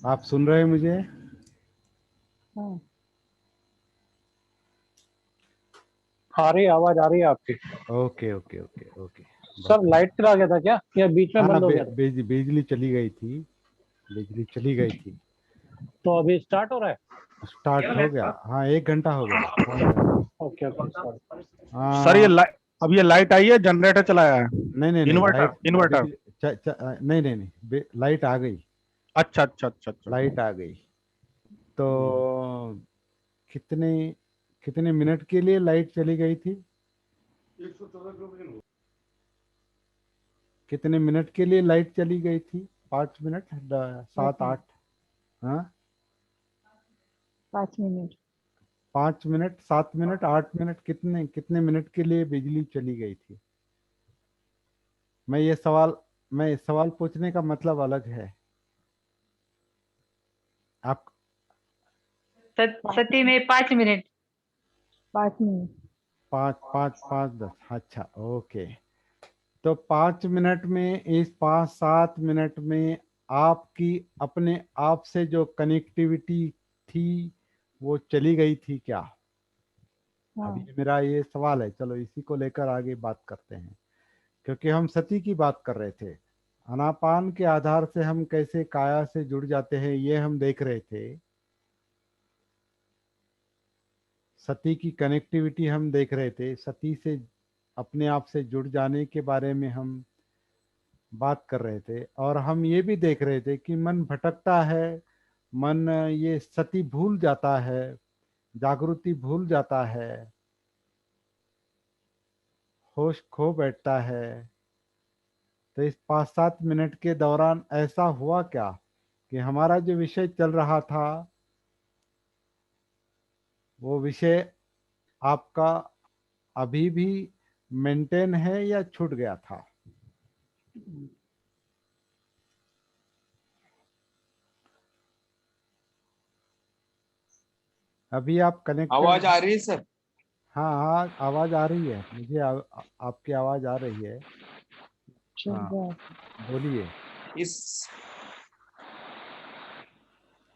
आप सुन रहे हैं मुझे? हाँ, आ रही है, आवाज आ रही है आपकी। Okay okay okay okay. बहुत सर लाइट चला गया था क्या, या बीच में हाँ, बंद हो गया था? बिजली चली गई थी। बिजली चली गई थी। तो अभी स्टार्ट हो रहा है? स्टार्ट हो गया, हाँ 1 घंटा हो गया, पौने घंटा। Okay okay sir. सर ये हाँ। अब ये लाइट आई है, जनरेटर चलाया है? नहीं नहीं नहीं, इन्वर्टर लाइट इन्वर्टर। बिजली नहीं नहीं नहीं, लाइट आ गई। अच्छा अच्छा अच्छा अच्छा। लाइट आ गई। तो कितने कितने मिनट के लिए लाइट चली गई थी? कितने मिनट के लिए लाइट चली गई थी? 5 मिनट, 7 8? हाँ, 5 मिनट। 5 मिनट, 7 मिनट, 8 मिनट, कितने कितने मिनट के लिए बिजली चली गई थी? मैं ये सवाल मैं इस सवाल पूछने का मतलब अलग है। आप सती में 5 मिनट। 5 मिनट। 5 5 5 10, अच्छा ओके। तो 5 मिनट में, इस 5 7 मिनट में आपकी अपने आप से जो कनेक्टिविटी थी वो चली गई थी क्या? अब हाँ। ये मेरा ये सवाल है, चलो इसी को लेकर आगे बात करते हैं। क्योंकि हम सती की बात कर रहे थे, आनापान के आधार से हम कैसे काया से जुड़ जाते हैं ये हम देख रहे थे। सती की कनेक्टिविटी हम देख रहे थे, सती से अपने आप से जुड़ जाने के बारे में हम बात कर रहे थे। और हम ये भी देख रहे थे कि मन भटकता है, मन ये सती भूल जाता है, जागृति भूल जाता है, होश खो बैठता है। तो इस 5 7 मिनट के दौरान ऐसा हुआ क्या कि हमारा जो विषय चल रहा था वो विषय आपका अभी भी मेंटेन है या छूट गया था? अभी आप आवाज कनेक्टेड? आ रही है सर? हाँ हाँ, आवाज आ रही है मुझे, आपकी आवाज आ रही है। चल हाँ, रहा है। बोलिए। इस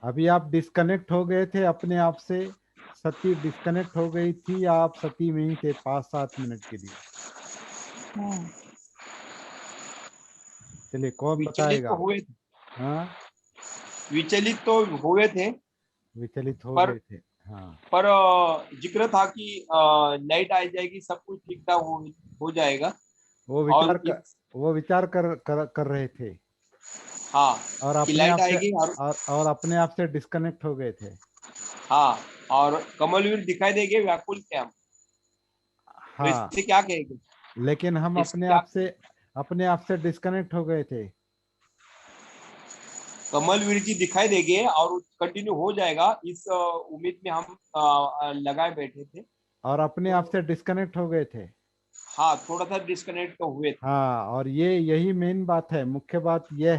अभी आप डिस्कनेक्ट हो गए थे अपने आप से? सती डिस्कनेक्ट हो गई थी या आप सती में ही थे 5 7 मिनट के लिए? हाँ। चलिए, कौन विचलित तो बताएगा? हुए हाँ, विचलित तो हुए थे। विचलित हो पर गए थे। हाँ, पर जिक्र था कि लाइट आ जाएगी, सब कुछ ठीक ठाक हो जाएगा। वो विचार और कर वो विचार कर रहे थे, हाँ, और कि अपने लाइट आप से आएगी। और अपने आप से डिस्कनेक्ट हो गए थे। हाँ, और कमलवीर दिखाई देंगे व्याकुल क्या, तो हाँ, इससे क्या कहेंगे? लेकिन हम इससे क्या, अपने आप से डिस्कनेक्ट हो गए थे। कमलवीर जी दिखाई देंगे और कंटिन्यू हो जाएगा, इस उम्मीद में हम लगाए बैठे थे। और अपने आप तो से डिस्कनेक्ट हो गए थे। हाँ, थोड़ा सा डिस्कनेक्ट तो हुए थे। हाँ, और यही मेन बात है, मुख्य बात यह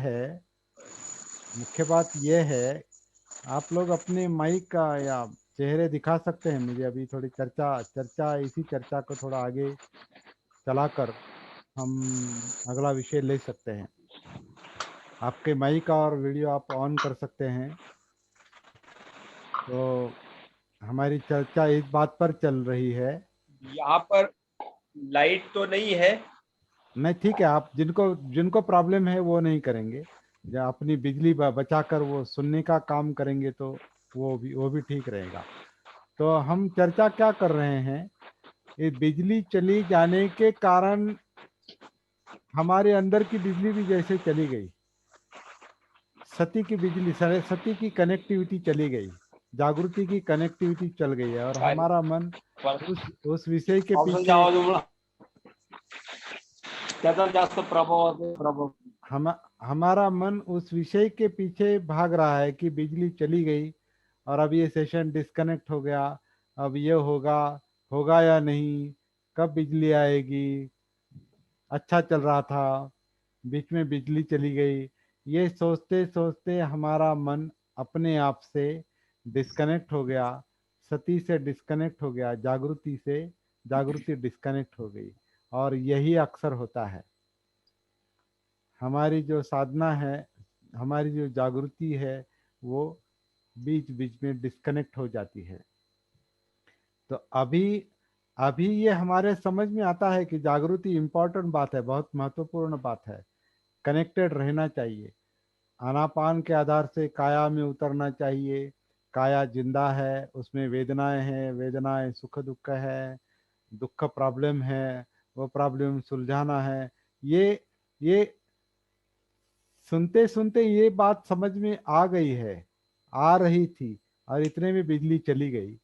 है। आप लोग अपने माइक का या चेहरे दिखा सकते हैं मुझे? अभी थोड़ी चर्चा चर्चा इसी चर्चा को थोड़ा आगे चलाकर हम अगला विषय ले सकते हैं। आपके माइक और वीडियो आप ऑन कर सकते हैं। तो हमारी चर्चा इस बात पर चल रही है। यहाँ पर लाइट तो नहीं है। नहीं, ठीक है, आप जिनको जिनको प्रॉब्लम है वो नहीं करेंगे, या अपनी बिजली बचाकर वो सुनने का काम करेंगे तो वो भी ठीक रहेगा। तो हम चर्चा क्या कर रहे हैं? ये बिजली चली जाने के कारण हमारे अंदर की बिजली भी जैसे चली गई, सती की कनेक्टिविटी चली गई, जागृति की कनेक्टिविटी चल गई है, और हमारा मन उस विषय के पावसाच्या पीछे आवाजामुळे त्याचा जास्त प्रभाव हम हमारा मन उस विषय के पीछे भाग रहा है कि बिजली चली गई और अब ये सेशन डिस्कनेक्ट हो गया, अब ये होगा होगा या नहीं, कब बिजली आएगी, अच्छा चल रहा था, बीच में बिजली चली गई। ये सोचते सोचते हमारा मन अपने आप से डिस्कनेक्ट हो गया, सती से डिस्कनेक्ट हो गया, जागृति डिस्कनेक्ट हो गई। और यही अक्सर होता है। हमारी जो साधना है, हमारी जो जागृति है, वो बीच बीच में डिस्कनेक्ट हो जाती है। तो अभी अभी ये हमारे समझ में आता है कि जागृति इम्पोर्टेंट बात है, बहुत महत्वपूर्ण बात है, कनेक्टेड रहना चाहिए। आनापान के आधार से काया में उतरना चाहिए। काया जिंदा है, उसमें वेदनाएं हैं, वेदनाएं सुख दुख है, दुख प्रॉब्लम है, वो प्रॉब्लम सुलझाना है। ये सुनते सुनते ये बात समझ में आ गई है, आ रही थी, और इतने में बिजली चली गई।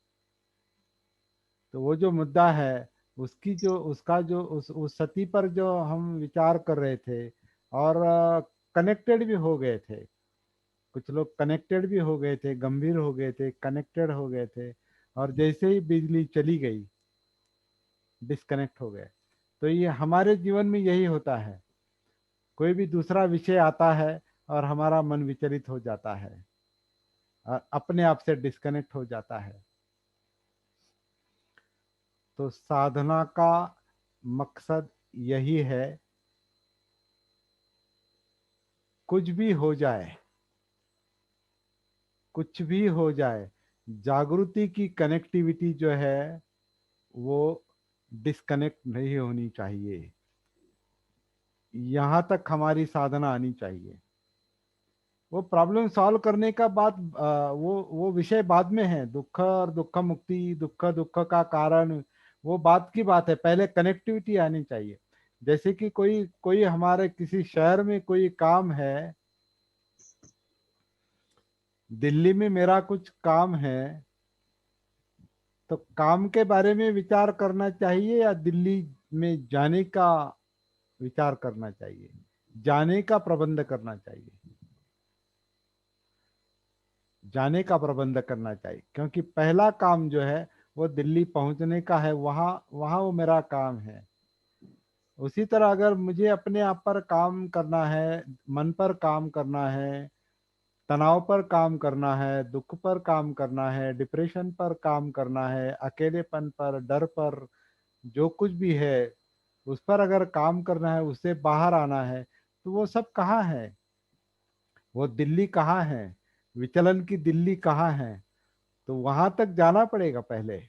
तो वो जो मुद्दा है, उसकी जो उसका जो उस सती पर जो हम विचार कर रहे थे, और कनेक्टेड भी हो गए थे, कुछ लोग कनेक्टेड भी हो गए थे, गंभीर हो गए थे, कनेक्टेड हो गए थे, और जैसे ही बिजली चली गई डिस्कनेक्ट हो गए। तो ये हमारे जीवन में यही होता है, कोई भी दूसरा विषय आता है और हमारा मन विचलित हो जाता है और अपने आप से डिस्कनेक्ट हो जाता है। तो साधना का मकसद यही है, कुछ भी हो जाए, कुछ भी हो जाए, जागृति की कनेक्टिविटी जो है वो डिस्कनेक्ट नहीं होनी चाहिए। यहां तक हमारी साधना आनी चाहिए। वो प्रॉब्लम सॉल्व करने का बात, वो विषय बाद में है, दुख और दुख मुक्ति, दुख दुख का कारण, वो बात की बात है। पहले कनेक्टिविटी आनी चाहिए। जैसे कि कोई कोई हमारे किसी शहर में कोई काम है, दिल्ली में मेरा कुछ काम है, तो काम के बारे में विचार करना चाहिए या दिल्ली में जाने का विचार करना चाहिए, जाने का प्रबंध करना चाहिए? जाने का प्रबंध करना चाहिए, क्योंकि पहला काम जो है वो दिल्ली पहुंचने का है, वहां वहां वो मेरा काम है। उसी तरह अगर मुझे अपने आप पर काम करना है, मन पर काम करना है, तनाव पर काम करना है, दुख पर काम करना है, डिप्रेशन पर काम करना है, अकेलेपन पर, डर पर, जो कुछ भी है उस पर अगर काम करना है, उससे बाहर आना है, तो वो सब कहाँ है? वो दिल्ली कहाँ है? विचलन की दिल्ली कहाँ है? तो वहां तक जाना पड़ेगा, पहले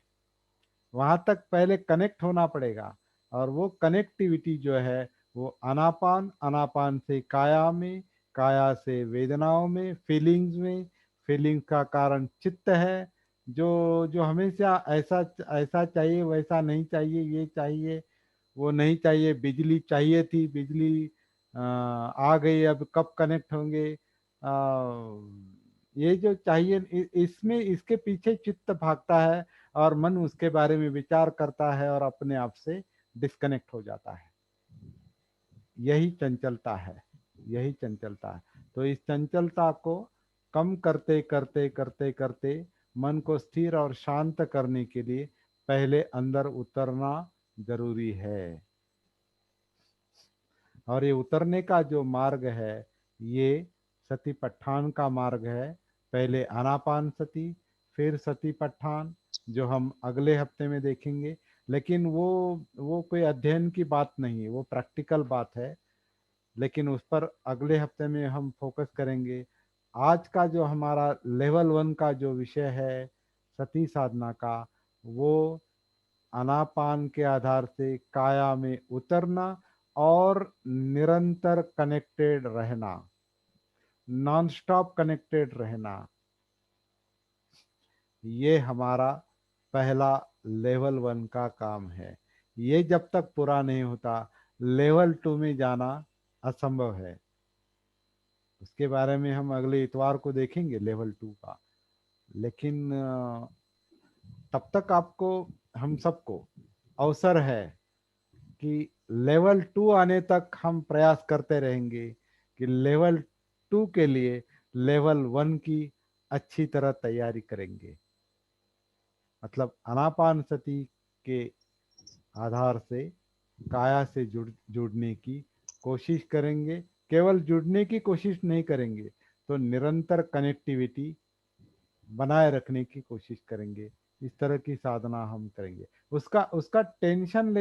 वहां तक पहले कनेक्ट होना पड़ेगा। और वो कनेक्टिविटी जो है वो आनापान, आनापान से काया में, काया से वेदनाओं में, फीलिंग्स में, फीलिंग्स का कारण चित्त है, जो जो हमेशा ऐसा ऐसा चाहिए, वैसा नहीं चाहिए, ये चाहिए, वो नहीं चाहिए, बिजली चाहिए थी, बिजली आ गई, अब कब कनेक्ट होंगे, ये जो चाहिए, इसमें इसके पीछे चित्त भागता है और मन उसके बारे में विचार करता है और अपने आप से डिस्कनेक्ट हो जाता है। यही चंचलता है, यही चंचलता है। तो इस चंचलता को कम करते करते करते करते मन को स्थिर और शांत करने के लिए पहले अंदर उतरना जरूरी है। और ये उतरने का जो मार्ग है, ये सतीपट्ठान का मार्ग है। पहले आनापान सती, फिर सतीपट्ठान, जो हम अगले हफ्ते में देखेंगे। लेकिन वो कोई अध्ययन की बात नहीं है, वो प्रैक्टिकल बात है, लेकिन उस पर अगले हफ्ते में हम फोकस करेंगे। आज का जो हमारा लेवल 1 का जो विषय है सती साधना का, वो आनापान के आधार से काया में उतरना और निरंतर कनेक्टेड रहना, नॉन स्टॉप कनेक्टेड रहना, ये हमारा पहला लेवल 1 का काम है। ये जब तक पूरा नहीं होता, लेवल 2 में जाना असंभव है। उसके बारे में हम अगले इतवार को देखेंगे, लेवल 2 का। लेकिन तब तक आपको, हम सबको अवसर है कि लेवल 2 आने तक हम प्रयास करते रहेंगे कि लेवल 2 के लिए लेवल 1 की अच्छी तरह तैयारी करेंगे। मतलब आनापान सती के आधार से काया से जुड़ने की कोशिश करेंगे। केवल जुड़ने की कोशिश नहीं करेंगे तो निरंतर कनेक्टिविटी बनाए रखने की कोशिश करेंगे। इस तरह की साधना हम करेंगे। उसका उसका टेंशन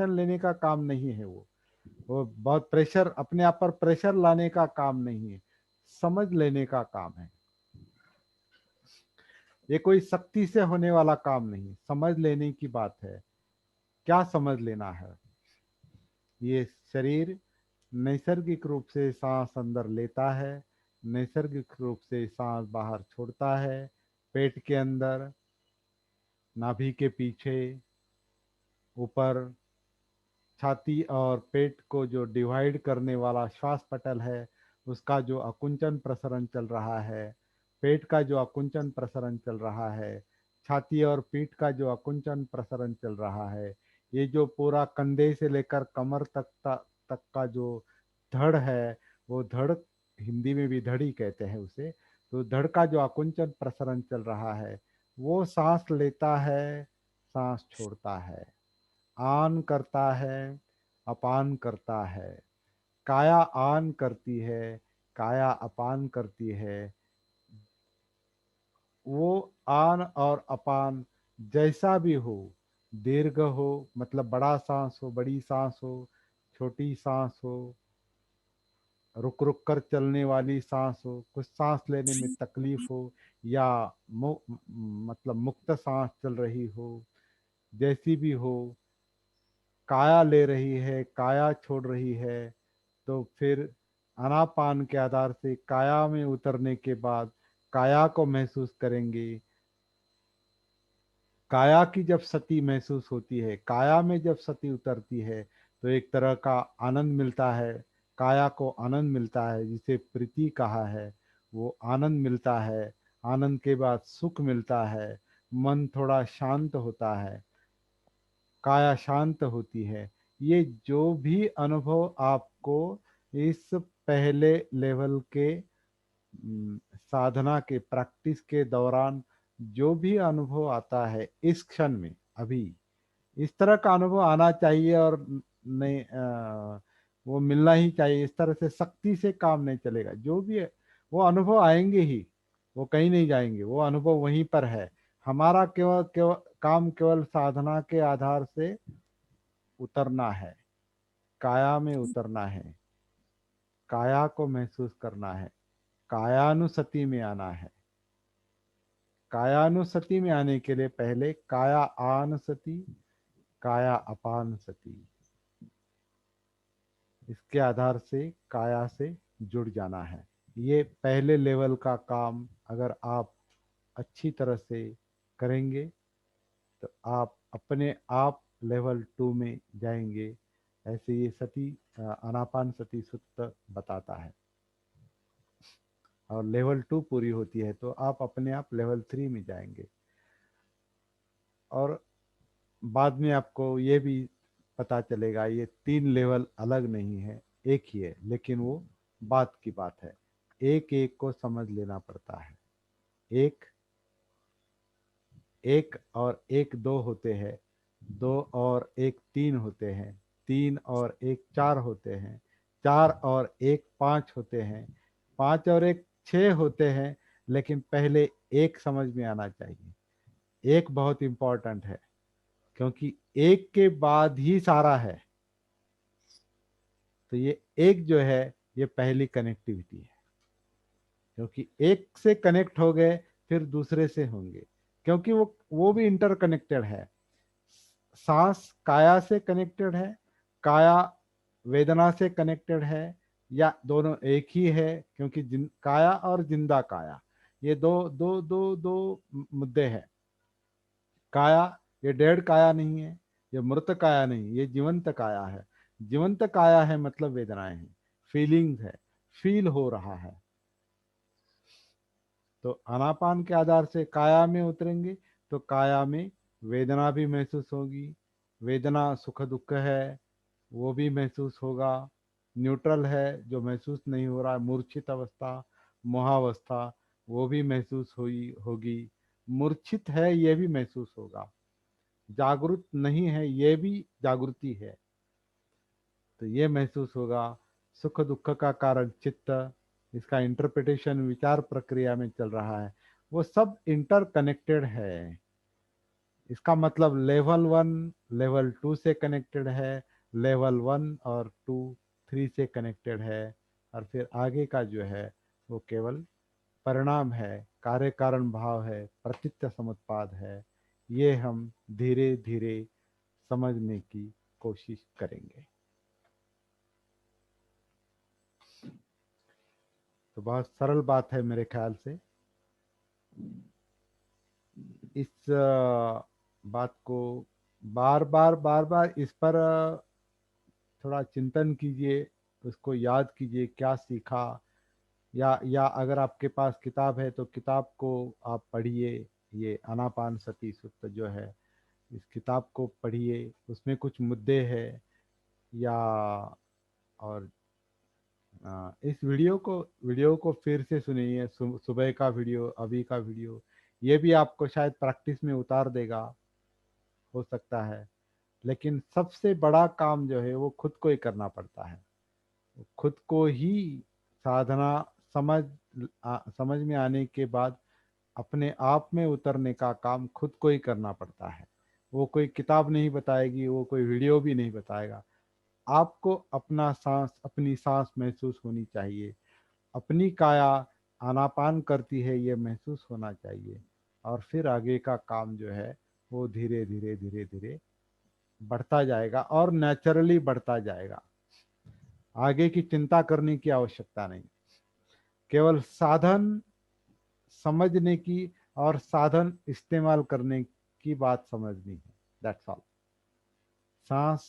लेने का काम नहीं है वो। वो बहुत प्रेशर, अपने आप पर प्रेशर लाने का काम नहीं है, समझ लेने का काम है। ये कोई सख्ती से होने वाला काम नहीं, समझ लेने की बात है। क्या समझ लेना है? ये शरीर नैसर्गिक रूप से सांस अंदर लेता है, नैसर्गिक रूप से सांस बाहर छोड़ता है। पेट के अंदर, नाभि के पीछे, ऊपर, छाती और पेट को जो डिवाइड करने वाला श्वास पटल है, उसका जो आकुंचन प्रसरण चल रहा है, पेट का जो आकुंचन प्रसरण चल रहा है, छाती और पीठ का जो आकुंचन प्रसरण चल रहा है, ये जो पूरा कंधे से लेकर कमर तक का जो धड़ है, वो धड़, हिंदी में भी धड़ी कहते हैं उसे, तो धड़ का जो आकुंचन प्रसरण चल रहा है, वो सांस लेता है, सांस छोड़ता है, आन करता है, अपान करता है। काया आन करती है, काया अपान करती है। वो आन और अपान जैसा भी हो, दीर्घ हो मतलब बड़ा सांस हो, बड़ी सांस हो, छोटी सांस हो, रुक रुक कर चलने वाली सांस हो, कुछ सांस लेने में तकलीफ हो, या मतलब मुक्त सांस चल रही हो, जैसी भी हो, काया ले रही है, काया छोड़ रही है, तो फिर आनापान के आधार से काया में उतरने के बाद काया को महसूस करेंगे। काया की जब सती महसूस होती है, काया में जब सती उतरती है, तो एक तरह का आनंद मिलता है, काया को आनंद मिलता है, जिसे प्रीति कहा है, वो आनंद मिलता है। आनंद के बाद सुख मिलता है, मन थोड़ा शांत होता है, काया शांत होती है। ये जो भी अनुभव आपको इस पहले लेवल के साधना के प्रैक्टिस के दौरान जो भी अनुभव आता है इस क्षण में, अभी इस तरह का अनुभव आना चाहिए, और नहीं वो मिलना ही चाहिए। इस तरह से सख्ती से काम नहीं चलेगा, जो भी है वो अनुभव आएंगे ही, वो कहीं नहीं जाएंगे, वो अनुभव वहीं पर है। हमारा केवल केवल काम केवल साधना के आधार से उतरना है, काया में उतरना है, काया को महसूस करना है, कायानुसति में आना है। कायानुसति में आने के लिए पहले काया आनसति, काया अपान सति, इसके आधार से काया से जुड़ जाना है। ये पहले लेवल का काम अगर आप अच्छी तरह से करेंगे तो आप अपने आप लेवल 2 में जाएंगे। ऐसे ये सती आनापान सती सूत्र बताता है। और लेवल 2 पूरी होती है तो आप अपने आप लेवल 3 में जाएंगे। और बाद में आपको ये भी पता चलेगा ये 3 लेवल अलग नहीं है, एक ही है, लेकिन वो बात की बात है, एक एक को समझ लेना पड़ता है। एक एक और एक दो होते हैं, दो और एक तीन होते हैं, तीन और एक चार होते हैं, चार और एक पाँच होते हैं, पाँच और एक छः होते हैं। लेकिन पहले एक समझ में आना चाहिए, एक बहुत इम्पोर्टेंट है, क्योंकि एक के बाद ही सारा है। तो ये एक जो है ये पहली कनेक्टिविटी है, क्योंकि एक से कनेक्ट हो गए फिर दूसरे से होंगे, क्योंकि वो भी इंटरकनेक्टेड है। सांस काया से कनेक्टेड है, काया वेदना से कनेक्टेड है, या दोनों एक ही है, क्योंकि काया और जिंदा काया ये दो दो दो दो मुद्दे हैं। काया ये डेड काया नहीं है, ये मृत काया नहीं, ये जीवंत काया है। जीवंत काया है मतलब वेदनाएं हैं, फीलिंग्स है, फील हो रहा है। तो आनापान के आधार से काया में उतरेंगे तो काया में वेदना भी महसूस होगी, वेदना सुख दुख है वो भी महसूस होगा, न्यूट्रल है जो महसूस नहीं हो रहा है, मूर्छित अवस्था, मोहावस्था वो भी महसूस होगी, मूर्छित है ये भी महसूस होगा, जागृत नहीं है ये भी जागृति है, तो ये महसूस होगा। सुख दुख का कारण चित्त, इसका इंटरप्रिटेशन विचार प्रक्रिया में चल रहा है, वो सब इंटरकनेक्टेड है। इसका मतलब लेवल 1 लेवल 2 से कनेक्टेड है, लेवल 1 और 2 3 से कनेक्टेड है, और फिर आगे का जो है वो केवल परिणाम है, कार्य कारण भाव है, प्रतीत्य समुत्पाद है। ये हम धीरे धीरे समझने की कोशिश करेंगे। तो बहुत सरल बात है मेरे ख्याल से। इस बात को बार बार इस पर थोड़ा चिंतन कीजिए, उसको याद कीजिए क्या सीखा, या अगर आपके पास किताब है तो किताब को आप पढ़िए। ये आनापान सती सुत्त जो है, इस किताब को पढ़िए, उसमें कुछ मुद्दे हैं। या और इस वीडियो को फिर से सुनिए, सुबह का वीडियो, अभी का वीडियो, ये भी आपको शायद प्रैक्टिस में उतार देगा, हो सकता है। लेकिन सबसे बड़ा काम जो है वो खुद को ही करना पड़ता है। खुद को ही साधना समझ समझ में आने के बाद अपने आप में उतरने का काम खुद को ही करना पड़ता है। वो कोई किताब नहीं बताएगी, वो कोई वीडियो भी नहीं बताएगा। आपको अपनी सांस महसूस होनी चाहिए, अपनी काया आनापान करती है ये महसूस होना चाहिए, और फिर आगे का काम जो है वो धीरे धीरे धीरे धीरे बढ़ता जाएगा और नेचुरली बढ़ता जाएगा। आगे की चिंता करने की आवश्यकता नहीं, केवल साधन समझने की और साधन इस्तेमाल करने की बात समझनी है। That's all. सांस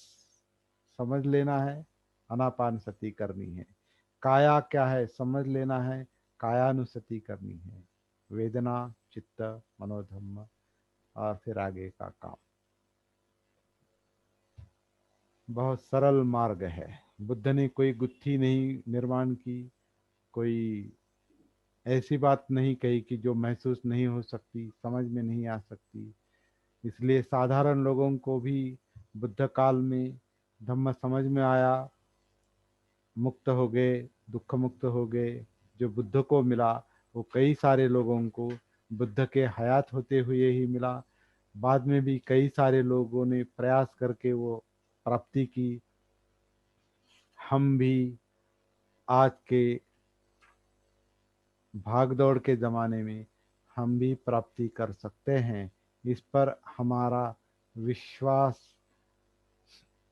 समझ लेना है, आनापान सती करनी है। काया क्या है समझ लेना है, कायानुसति करनी है। वेदना, चित्त, मनोधम्म, और फिर आगे का काम। बहुत सरल मार्ग है। बुद्ध ने कोई गुत्थी नहीं निर्माण की, कोई ऐसी बात नहीं कही कि जो महसूस नहीं हो सकती, समझ में नहीं आ सकती। इसलिए साधारण लोगों को भी बुद्ध काल में धम्म समझ में आया, मुक्त हो गए, दुख मुक्त हो गए। जो बुद्ध को मिला वो कई सारे लोगों को बुद्ध के हयात होते हुए ही मिला। बाद में भी कई सारे लोगों ने प्रयास करके वो प्राप्ति की। हम भी आज के भाग दौड़ के ज़माने में हम भी प्राप्ति कर सकते हैं। इस पर हमारा विश्वास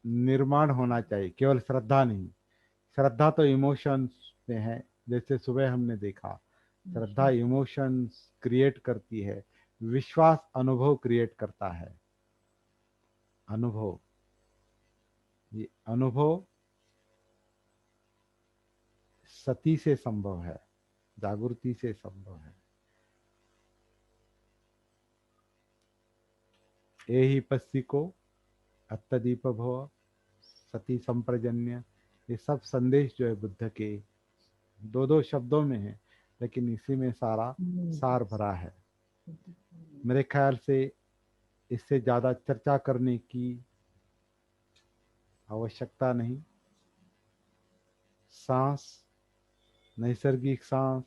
निर्माण होना चाहिए, केवल श्रद्धा नहीं। श्रद्धा तो इमोशंस में है, जैसे सुबह हमने देखा। श्रद्धा इमोशंस क्रिएट करती है, विश्वास अनुभव क्रिएट करता है। अनुभव, ये अनुभव सती से संभव है, जागृति से संभव है। एहि पस्सिको अत्तदीप भव सती संप्रजन्य, ये सब संदेश जो है बुद्ध के दो दो शब्दों में है, लेकिन इसी में सारा सार भरा है। मेरे ख्याल से इससे ज़्यादा चर्चा करने की आवश्यकता नहीं। सांस, नैसर्गिक सांस,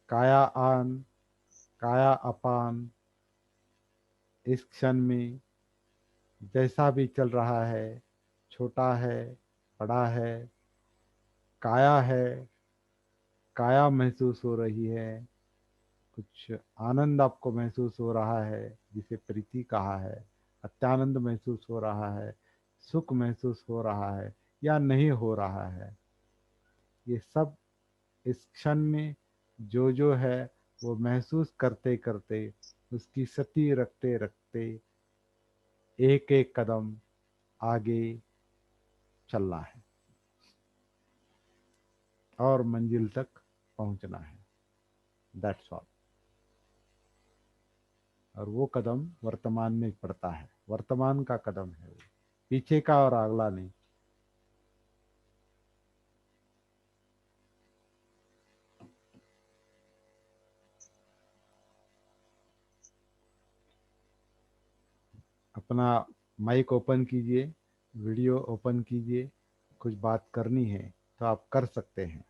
काया आन, काया अपान, इस क्षण में जैसा भी चल रहा है, छोटा है, बड़ा है, काया है, काया महसूस हो रही है। कुछ आनंद आपको महसूस हो रहा है जिसे प्रीति कहा है, अत्यानंद महसूस हो रहा है, सुख महसूस हो रहा है या नहीं हो रहा है, ये सब इस क्षण में जो जो है वो महसूस करते करते, उसकी सती रखते रखते एक एक कदम आगे चलना है और मंजिल तक पहुंचना है। That's all. और वो कदम वर्तमान में पड़ता है, वर्तमान का कदम है वो, पीछे का और अगला नहीं। अपना माइक ओपन कीजिए, वीडियो ओपन कीजिए, कुछ बात करनी है तो आप कर सकते हैं।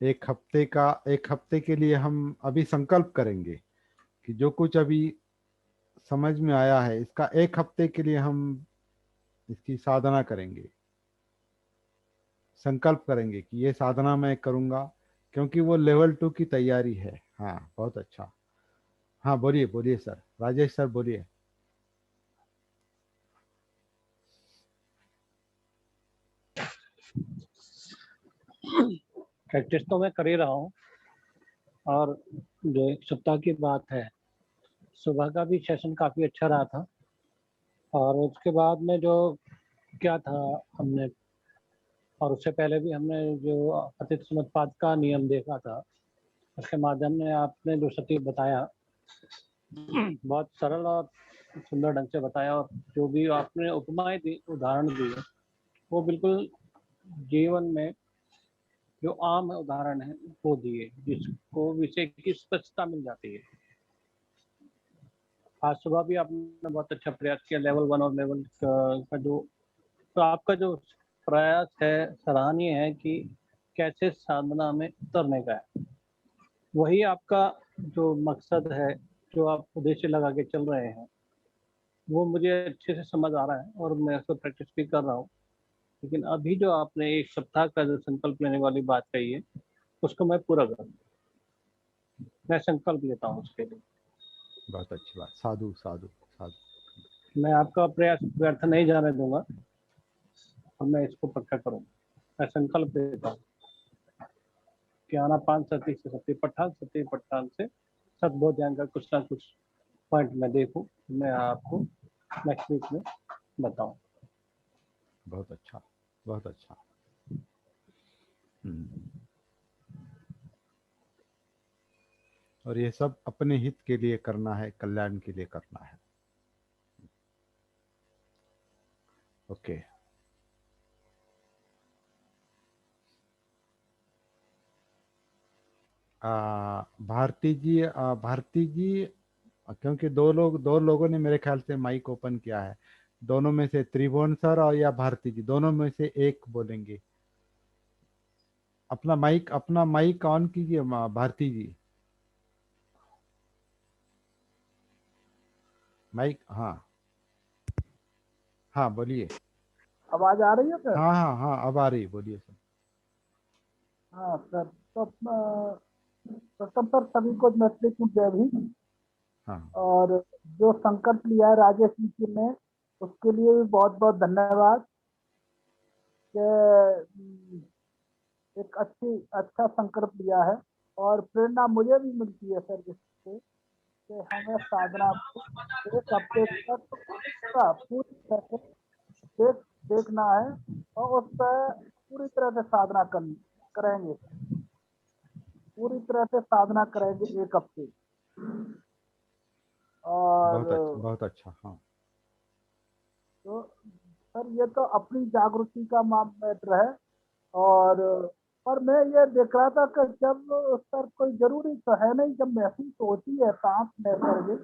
एक हफ्ते के लिए हम अभी संकल्प करेंगे कि जो कुछ अभी समझ में आया है इसका 1 हफ्ते के लिए हम इसकी साधना करेंगे, संकल्प करेंगे कि ये साधना मैं करूँगा, क्योंकि वो लेवल 2 की तैयारी है। हाँ बहुत अच्छा। हाँ बोलिए बोलिए सर, राजेश सर बोलिए। प्रैक्टिस तो मैं कर ही रहा हूँ, और जो 1 सप्ताह की बात है, सुबह का भी सेशन काफ़ी अच्छा रहा था, और उसके बाद में जो क्या था हमने, और उससे पहले भी हमने जो अतिथि समुत्पाद का नियम देखा था, उसके माध्यम में आपने जो सटीक बताया, बहुत सरल और सुंदर ढंग से बताया, और जो भी आपने उपमाएं दी, उदाहरण दिए, वो बिल्कुल जीवन में जो आम उदाहरण है वो दिए, जिसको विषय की स्पष्टता मिल जाती है। आज सुबह भी आपने बहुत अच्छा प्रयास किया लेवल 1 और लेवल का जो, तो आपका जो प्रयास है सराहनीय है कि कैसे साधना में उतरने का है। वही आपका जो मकसद है, जो आप उद्देश्य लगा के चल रहे हैं, वो मुझे अच्छे से समझ आ रहा है, और मैं उसको प्रैक्टिस भी कर रहा हूँ। लेकिन अभी जो आपने 1 सप्ताह का जो संकल्प लेने वाली बात कही है, उसको मैं पूरा करूँ, मैं संकल्प लेता हूँ उसके लिए। बहुत अच्छी बात, साधु साधु साधु। मैं आपका प्रयास व्यर्थ नहीं जाने दूंगा, और मैं इसको पक्का करूँगा। मैं संकल्प लेता हूँ कि आनापान सती से सती पठान से सद्बोध ध्यान का कुछ ना कुछ पॉइंट मैं देखूं, मैं आपको नेक्स्ट वीक में बताऊं। बहुत अच्छा बहुत अच्छा। और ये सब अपने हित के लिए करना है, कल्याण के लिए करना है। ओके। भारती जी, क्योंकि दो लोगों ने मेरे ख्याल से माइक ओपन किया है, दोनों में से त्रिभुवन सर और या भारती जी, दोनों में से एक बोलेंगे। अपना माइक ऑन कीजिए भारती जी, माइक। हाँ हाँ बोलिए। आवाज आ रही है सर? हाँ हाँ हाँ अब आ रही, बोलिए सर। हाँ सर, तो प्रथम सर सभी को मैत्री की जय भी। हाँ और जो संकल्प लिया है राजेश जी ने, उसके लिए भी बहुत बहुत धन्यवाद। कि एक अच्छा संकल्प लिया है, और प्रेरणा मुझे भी मिलती है सर इससे, कि हमें साधना को 1 हफ्ते तक पूरी तरह से देखना है, और उस पर पूरी तरह से साधना करेंगे, पूरी तरह से साधना करेंगे 1 हफ्ते। और बहुत अच्छा। हाँ तो सर ये तो अपनी जागृति का मैटर है। और पर मैं ये देख रहा था कि जब सर कोई जरूरी तो है नहीं, जब महसूस होती है सांस लेकर,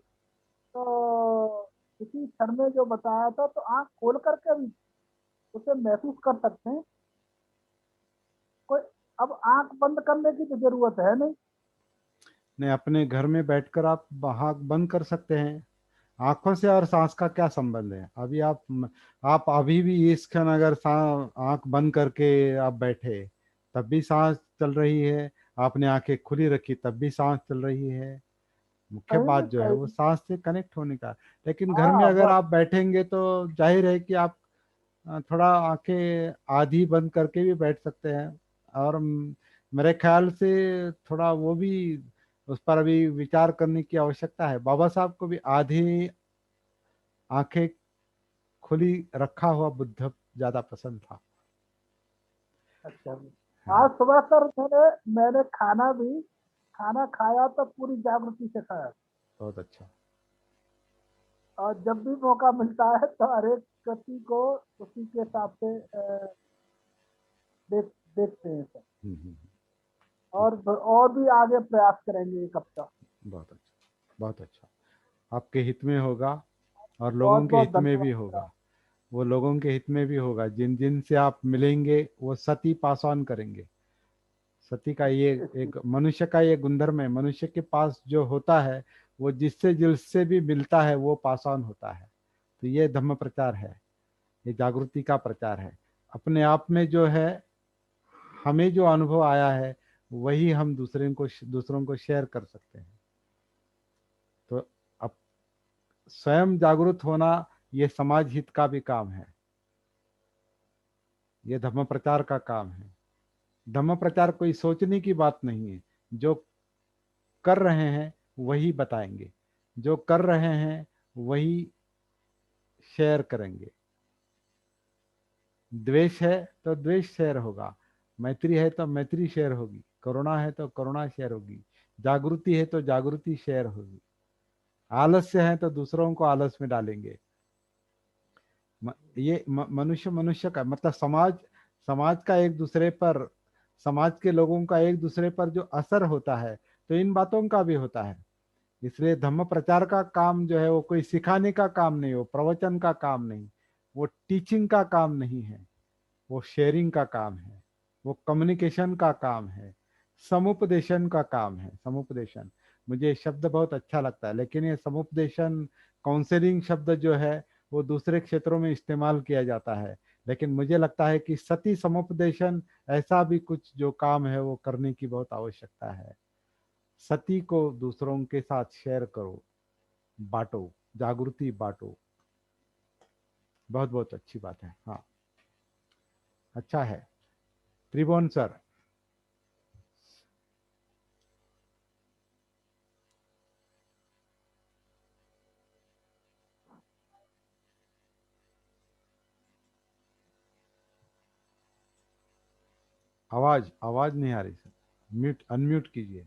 तो किसी क्षण में जो बताया था, तो आंख खोल करके भी उसे महसूस कर सकते हैं। कोई अब आंख बंद करने की तो जरूरत है नहीं। नहीं, अपने घर में बैठकर आप आँख बंद कर सकते हैं। आंखों से और सांस का क्या संबंध है? अभी आप अभी भी इस क्षण अगर आंख बंद करके आप बैठे तब भी सांस चल रही है, आपने आंखें खुली रखी तब भी सांस चल रही है। मुख्य कहीं बात भी जो है वो कहीं। सांस से कनेक्ट होने का। लेकिन घर में हाँ अगर बस। आप बैठेंगे तो जाहिर है कि आप थोड़ा आंखें आधी बंद करके भी बैठ सकते हैं। और मेरे ख्याल से थोड़ा वो भी, उस पर अभी विचार करने की आवश्यकता है। बाबा साहब को भी आधी आंखें खुली रखा हुआ बुद्ध ज्यादा पसंद था। अच्छा, हाँ आज सुबह सर मैंने खाना खाया तो पूरी जागृति से खाया, बहुत अच्छा। और जब भी मौका मिलता है तो हर एक व्यक्ति को उसी के हिसाब से देखते हैं सर। हम्म, हम्म, और भी आगे प्रयास करेंगे 1 हफ्ता। बहुत अच्छा बहुत अच्छा। आपके हित में होगा और बहुत लोगों के बहुत हित में भी धन्यवाद सर। होगा। वो लोगों के हित में भी होगा जिन जिन से आप मिलेंगे, वो सती पास ऑन करेंगे। सती का ये एक मनुष्य का ये गुणधर्म है, मनुष्य के पास जो होता है वो जिससे भी मिलता है वो पास ऑन होता है। तो ये धम्म प्रचार है, ये जागृति का प्रचार है। अपने आप में जो है हमें जो अनुभव आया है वही हम दूसरों को शेयर कर सकते हैं। तो अब स्वयं जागरूक होना ये समाज हित का भी काम है, ये धम्म प्रचार का काम है। धम्म प्रचार कोई सोचने की बात नहीं है, जो कर रहे हैं वही बताएंगे, जो कर रहे हैं वही शेयर करेंगे। द्वेष है तो द्वेष शेयर होगा, मैत्री है तो मैत्री शेयर होगी, करुणा है तो करुणा शेयर होगी, जागृति है तो जागृति शेयर होगी, आलस्य है तो दूसरों को आलस में डालेंगे। ये मनुष्य का मतलब समाज का एक दूसरे पर, समाज के लोगों का एक दूसरे पर जो असर होता है तो इन बातों का भी होता है। इसलिए धम्म प्रचार का काम जो है वो कोई सिखाने का काम नहीं, वो प्रवचन का काम नहीं, वो टीचिंग का काम नहीं है, वो शेयरिंग का काम है, वो कम्युनिकेशन का काम है, समुपदेशन का काम है। समुपदेशन मुझे शब्द बहुत अच्छा लगता है, लेकिन ये समुपदेशन काउंसलिंग शब्द जो है वो दूसरे क्षेत्रों में इस्तेमाल किया जाता है, लेकिन मुझे लगता है कि सती समुपदेशन ऐसा भी कुछ जो काम है वो करने की बहुत आवश्यकता है। सती को दूसरों के साथ शेयर करो, बांटो, जागृति बांटो। बहुत बहुत अच्छी बात है। हाँ, अच्छा है। त्रिभुवन सर, आवाज आवाज नहीं आ रही सर, म्यूट अनम्यूट कीजिए।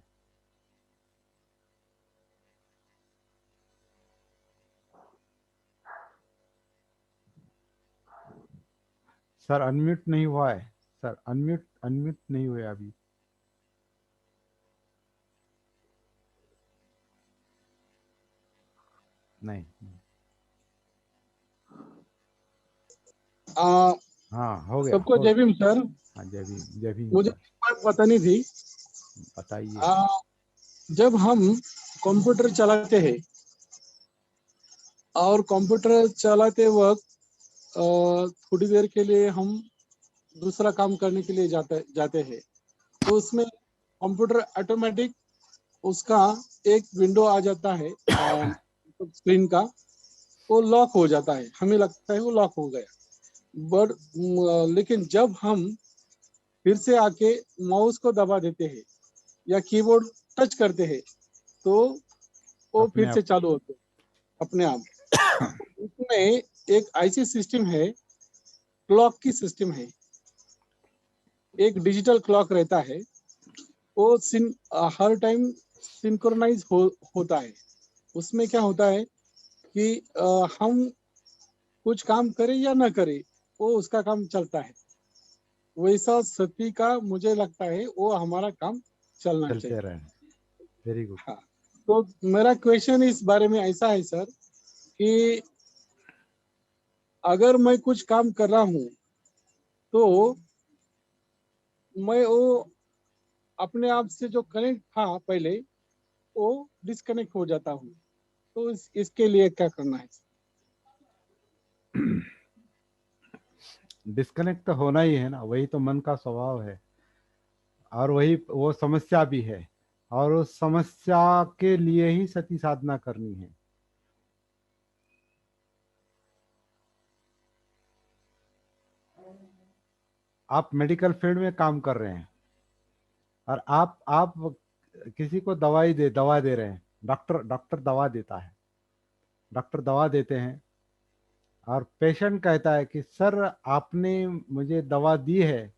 सर अनम्यूट नहीं हुआ है, सर अनम्यूट अनम्यूट नहीं हुए अभी। नहीं, नहीं। हाँ हो गया। सबको जय भीम सर। हाँ जय भीम, जय भीम मुझे सर। बात बतानी थी। बताइए। जब हम कंप्यूटर चलाते हैं और कंप्यूटर चलाते वक्त थोड़ी देर के लिए हम दूसरा काम करने के लिए जाते हैं, तो उसमें कंप्यूटर ऑटोमेटिक उसका एक विंडो आ जाता है स्क्रीन का, वो लॉक हो जाता है, हमें लगता है वो लॉक हो गया। बट लेकिन जब हम फिर से आके माउस को दबा देते हैं या कीबोर्ड टच करते हैं तो वो फिर से चालू होते हैं अपने आप। इसमें एक ऐसी सिस्टम है, क्लॉक की सिस्टम है, एक डिजिटल क्लॉक रहता है, वो हर टाइम सिंक्रोनाइज होता है। उसमें क्या होता है कि हम कुछ काम करें या ना करें वो उसका काम चलता है। वैसा सती का मुझे लगता है वो हमारा काम चलना चाहिए। Very good. हाँ, तो मेरा क्वेश्चन इस बारे में ऐसा है सर कि अगर मैं कुछ काम कर रहा हूँ तो मैं वो अपने आप से जो कनेक्ट था पहले वो डिस्कनेक्ट हो जाता हूँ, तो इसके लिए क्या करना है? डिस्कनेक्ट तो होना ही है ना, वही तो मन का स्वभाव है और वही वो समस्या भी है, और उस समस्या के लिए ही सती साधना करनी है। आप मेडिकल फील्ड में काम कर रहे हैं और आप किसी को दवा दे रहे हैं, डॉक्टर दवा देता है, डॉक्टर दवा देते हैं और पेशेंट कहता है कि सर आपने मुझे दवा दी है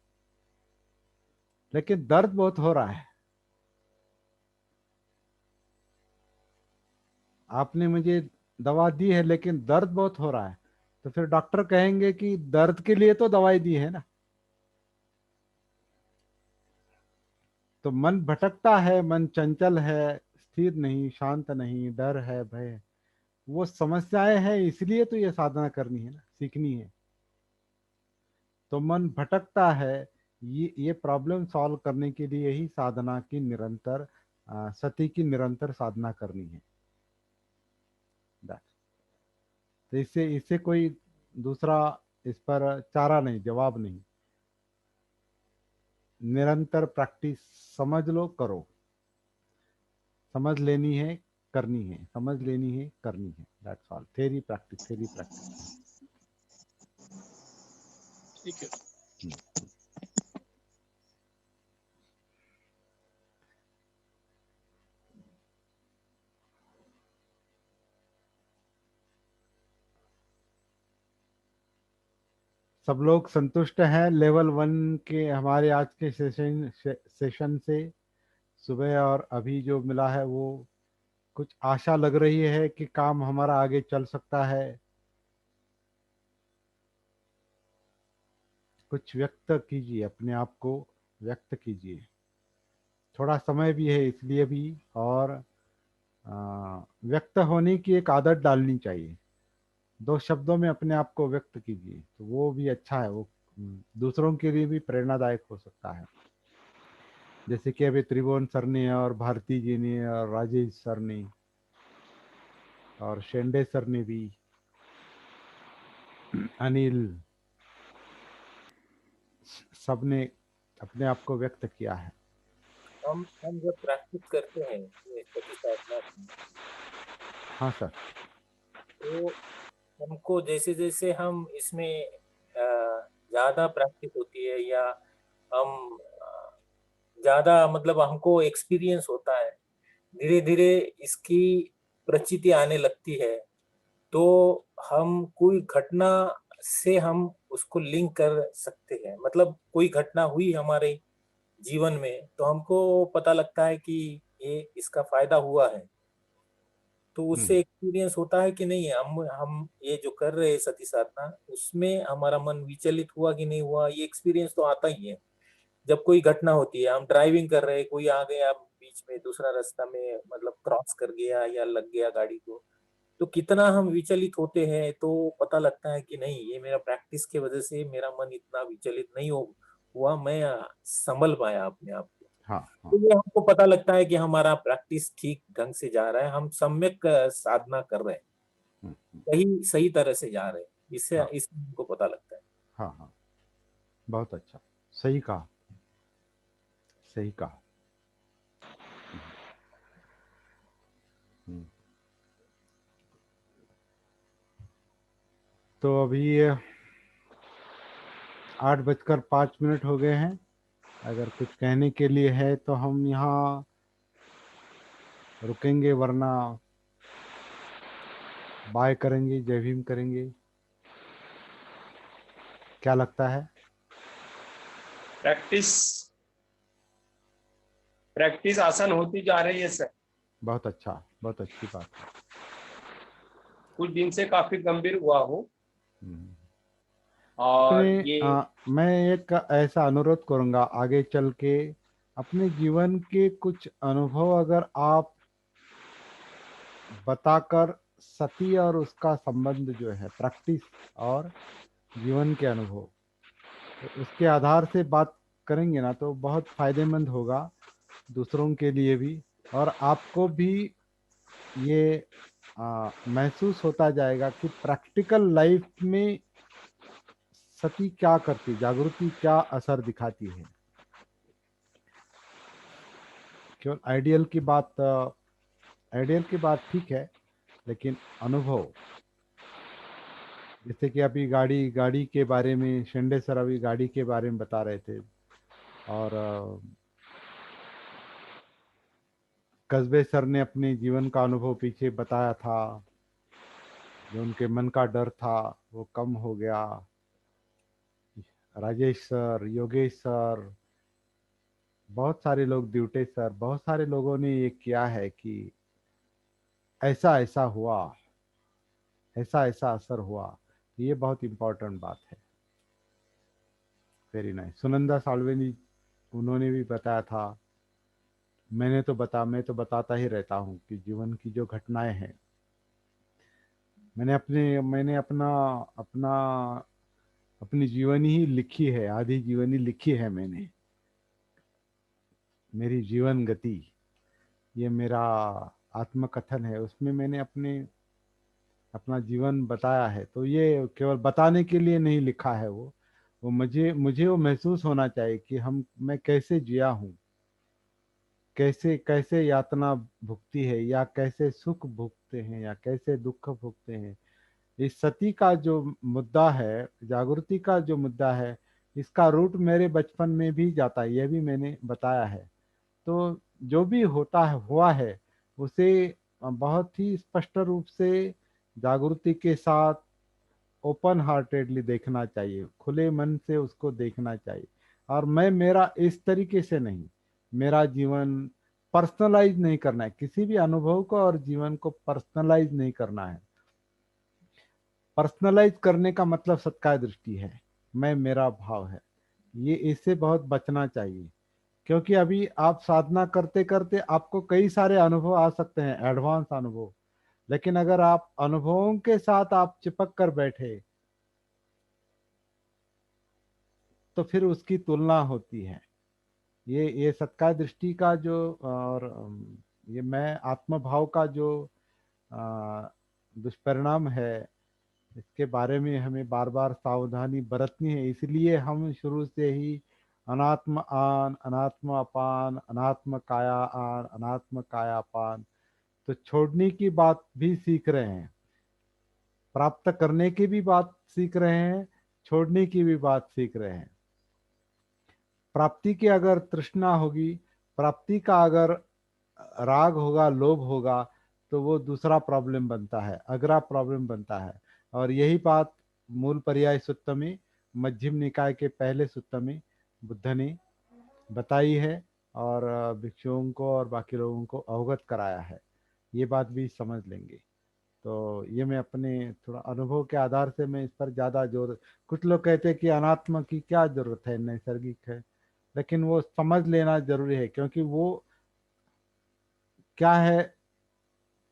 लेकिन दर्द बहुत हो रहा है, आपने मुझे दवा दी है लेकिन दर्द बहुत हो रहा है। तो फिर डॉक्टर कहेंगे कि दर्द के लिए तो दवाई दी है ना। तो मन भटकता है, मन चंचल है, स्थिर नहीं, शांत नहीं, डर है, भय है, वो समस्याएं हैं, इसलिए तो ये साधना करनी है ना, सीखनी है। तो मन भटकता है, ये प्रॉब्लम सॉल्व करने के लिए ही साधना की निरंतर सती की निरंतर साधना करनी है। तो इससे इससे कोई दूसरा इस पर चारा नहीं, जवाब नहीं। निरंतर प्रैक्टिस, समझ लो, करो। समझ लेनी है, करनी है, समझ लेनी है, करनी है, that's all. Theory practice, theory practice. ठीक है। सब लोग संतुष्ट हैं लेवल 1 के हमारे आज के सेशन से? सुबह और अभी जो मिला है वो कुछ आशा लग रही है कि काम हमारा आगे चल सकता है? कुछ व्यक्त कीजिए, अपने आप को व्यक्त कीजिए। थोड़ा समय भी है इसलिए भी, और व्यक्त होने की एक आदत डालनी चाहिए। 2 शब्दों में अपने आप को व्यक्त कीजिए, तो वो भी अच्छा है। वो दूसरों के लिए भी प्रेरणादायक हो सकता है। जैसे कि अभी त्रिभुवन सर ने और भारती जी ने और राजेश सर ने और शेंडे सर ने भी, अनिल, सबने अपने आप को व्यक्त किया है। हम जब प्रैक्टिस करते हैं ये सती साधना की, हाँ सर। तो हमको जैसे जैसे हम इसमें ज्यादा प्रैक्टिस होती है, या हम ज्यादा मतलब हमको एक्सपीरियंस होता है, धीरे धीरे इसकी प्रचिति आने लगती है, तो हम कोई घटना से हम उसको लिंक कर सकते हैं। मतलब कोई घटना हुई हमारे जीवन में, तो हमको पता लगता है कि ये इसका फायदा हुआ है, तो उससे एक्सपीरियंस होता है कि नहीं, हम ये जो कर रहे हैं सती साधना, उसमें हमारा मन विचलित हुआ कि नहीं हुआ, ये एक्सपीरियंस तो आता ही है। जब कोई घटना होती है, हम ड्राइविंग कर रहे हैं, कोई आ गया बीच में, दूसरा रास्ता में मतलब क्रॉस कर गया या लग गया गाड़ी को, तो कितना हम विचलित होते हैं, तो पता लगता है कि नहीं, ये मेरा प्रैक्टिस की वजह से मेरा मन इतना विचलित नहीं हुआ, मैं संभल पाया अपने आप को। हाँ तो ये हमको पता लगता है कि हमारा प्रैक्टिस ठीक ढंग से जा रहा है, हम सम्यक साधना कर रहे हैं, सही सही तरह से जा रहे हैं, इससे हाँ इससे हमको पता लगता है। हाँ हाँ, बहुत अच्छा, सही कहा, सही कहा। तो अभी 8:05 हो गए हैं। अगर कुछ कहने के लिए है तो हम यहाँ रुकेंगे, वरना बाय करेंगे, जय भीम करेंगे। क्या लगता है? प्रैक्टिस प्रैक्टिस आसान होती जा रही है सर। बहुत अच्छा, बहुत अच्छी बात है। कुछ दिन से काफी गंभीर हुआ हूँ, हम्म। और अपने ये मैं एक ऐसा अनुरोध करूंगा, आगे चल के अपने जीवन के कुछ अनुभव अगर आप बताकर, सती और उसका संबंध जो है प्रैक्टिस और जीवन के अनुभव, तो उसके आधार से बात करेंगे ना, तो बहुत फायदेमंद होगा दूसरों के लिए भी, और आपको भी ये महसूस होता जाएगा कि प्रैक्टिकल लाइफ में सती क्या करती, जागृति क्या असर दिखाती है। केवल आइडियल की बात ठीक है, लेकिन अनुभव, जैसे कि अभी गाड़ी के बारे में शेंडे सर अभी गाड़ी के बारे में बता रहे थे, और कस्बे सर ने अपने जीवन का अनुभव पीछे बताया था। जो उनके मन का डर था वो कम हो गया। राजेश सर, योगेश सर, बहुत सारे लोग, द्यूटे सर, बहुत सारे लोगों ने ये किया है कि ऐसा ऐसा हुआ, ऐसा ऐसा असर हुआ। ये बहुत इम्पोर्टेंट बात है। Very nice. सुनंदा सालवे ने, उन्होंने भी बताया था। मैं तो बताता ही रहता हूँ कि जीवन की जो घटनाएं हैं, मैंने अपना अपना अपनी जीवनी ही लिखी है, आधी जीवनी लिखी है मैंने। मेरी जीवन गति, ये मेरा आत्मकथन है। उसमें मैंने अपना जीवन बताया है। तो ये केवल बताने के लिए नहीं लिखा है, वो मुझे वो महसूस होना चाहिए कि मैं कैसे जिया हूँ, कैसे कैसे यातना भुगती है, या कैसे सुख भुगते हैं, या कैसे दुख भुगते हैं। इस सती का जो मुद्दा है, जागृति का जो मुद्दा है, इसका रूट मेरे बचपन में भी जाता है, यह भी मैंने बताया है। तो जो भी होता है हुआ है उसे बहुत ही स्पष्ट रूप से जागृति के साथ ओपन हार्टेडली देखना चाहिए, खुले मन से उसको देखना चाहिए। और मेरा इस तरीके से नहीं, मेरा जीवन पर्सनलाइज नहीं करना है, किसी भी अनुभव को और जीवन को पर्सनलाइज नहीं करना है। पर्सनलाइज करने का मतलब सत्कार दृष्टि है, मेरा भाव है, ये इससे बहुत बचना चाहिए। क्योंकि अभी आप साधना करते करते आपको कई सारे अनुभव आ सकते हैं, एडवांस अनुभव, लेकिन अगर आप अनुभवों के साथ आप चिपक कर बैठे तो फिर उसकी तुलना होती है। ये सत्कार दृष्टि का जो और ये मैं आत्मभाव का जो दुष्परिणाम है, इसके बारे में हमें बार बार सावधानी बरतनी है। इसलिए हम शुरू से ही अनात्म आन, अनात्म अपान, अनात्म काया आन, अनात्म काया अपान, तो छोड़ने की बात भी सीख रहे हैं, प्राप्त करने की भी बात सीख रहे हैं, छोड़ने की भी बात सीख रहे हैं। प्राप्ति की अगर तृष्णा होगी, प्राप्ति का अगर राग होगा, लोभ होगा, तो वो दूसरा प्रॉब्लम बनता है, अगला प्रॉब्लम बनता है। और यही बात मूल पर्याय सूत्र में, मध्यम निकाय के पहले सूत्र में बुद्ध ने बताई है और भिक्षुओं को और बाकी लोगों को अवगत कराया है। ये बात भी समझ लेंगे। तो ये मैं अपने थोड़ा अनुभव के आधार से मैं इस पर ज़्यादा जोर, कुछ लोग कहते हैं कि अनात्मा की क्या जरूरत है, नैसर्गिक है, लेकिन वो समझ लेना जरूरी है। क्योंकि वो क्या है,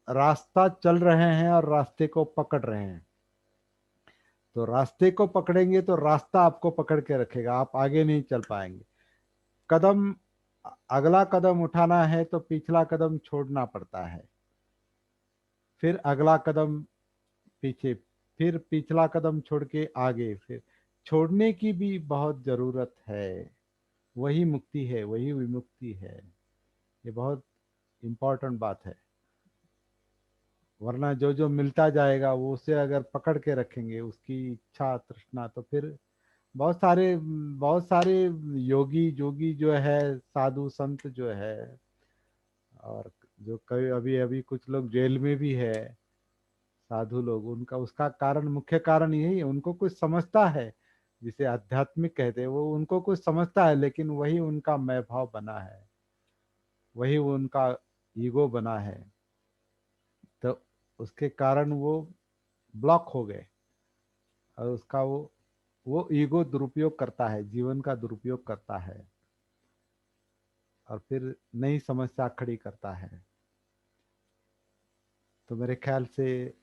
रास्ता चल रहे हैं और रास्ते को पकड़ रहे हैं। तो रास्ते को पकड़ेंगे तो रास्ता आपको पकड़ के रखेगा, आप आगे नहीं चल पाएंगे। अगला कदम उठाना है तो पिछला कदम छोड़ना पड़ता है, फिर अगला कदम पीछे, फिर पिछला कदम छोड़ के आगे, फिर छोड़ने की भी बहुत जरूरत है। वही मुक्ति है, वही विमुक्ति है। ये बहुत इम्पोर्टेंट बात है। वरना जो जो मिलता जाएगा वो उसे अगर पकड़ के रखेंगे, उसकी इच्छा तृष्णा, तो फिर बहुत सारे योगी जोगी जो है, साधु संत जो है, और जो कई अभी अभी कुछ लोग जेल में भी है, साधु लोग, उनका उसका कारण, मुख्य कारण यही है, उनको कुछ समझता है, जिसे आध्यात्मिक कहते हैं, वो उनको कुछ समझता है, लेकिन वही उनका मैं भाव बना है, वही उनका ईगो बना है। तो उसके कारण वो ब्लॉक हो गए, और उसका वो ईगो दुरुपयोग करता है, जीवन का दुरुपयोग करता है, और फिर नई समस्या खड़ी करता है। तो मेरे ख्याल से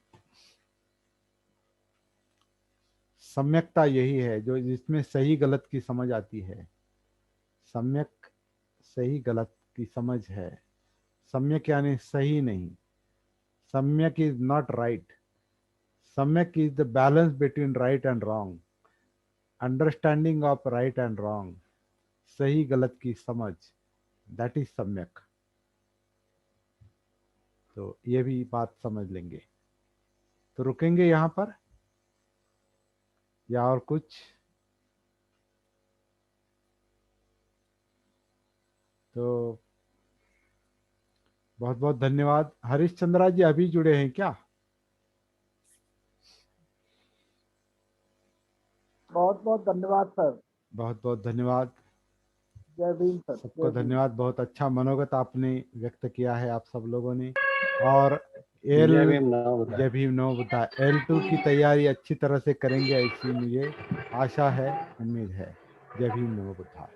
सम्यकता यही है जो जिसमें सही गलत की समझ आती है। सम्यक सही गलत की समझ है। सम्यक यानी सही नहीं, सम्यक इज नॉट राइट, सम्यक is the balance between right and wrong, understanding of right and wrong, सही गलत की समझ, दैट इज सम्यक। तो ये भी बात समझ लेंगे। तो रुकेंगे यहाँ पर या और कुछ? तो बहुत बहुत धन्यवाद। हरीश चंद्रा जी अभी जुड़े हैं क्या? बहुत बहुत धन्यवाद सर। बहुत बहुत धन्यवाद जय भीम सर। सबको, धन्यवाद। बहुत अच्छा मनोगत आपने व्यक्त किया है आप सब लोगों ने। और जय भीम नमो बुद्धाय। जय भीम नमो बुद्धाय। L2 की तैयारी अच्छी तरह से करेंगे, ऐसी मुझे आशा है, उम्मीद है। जय भीम नमो बुद्धाय।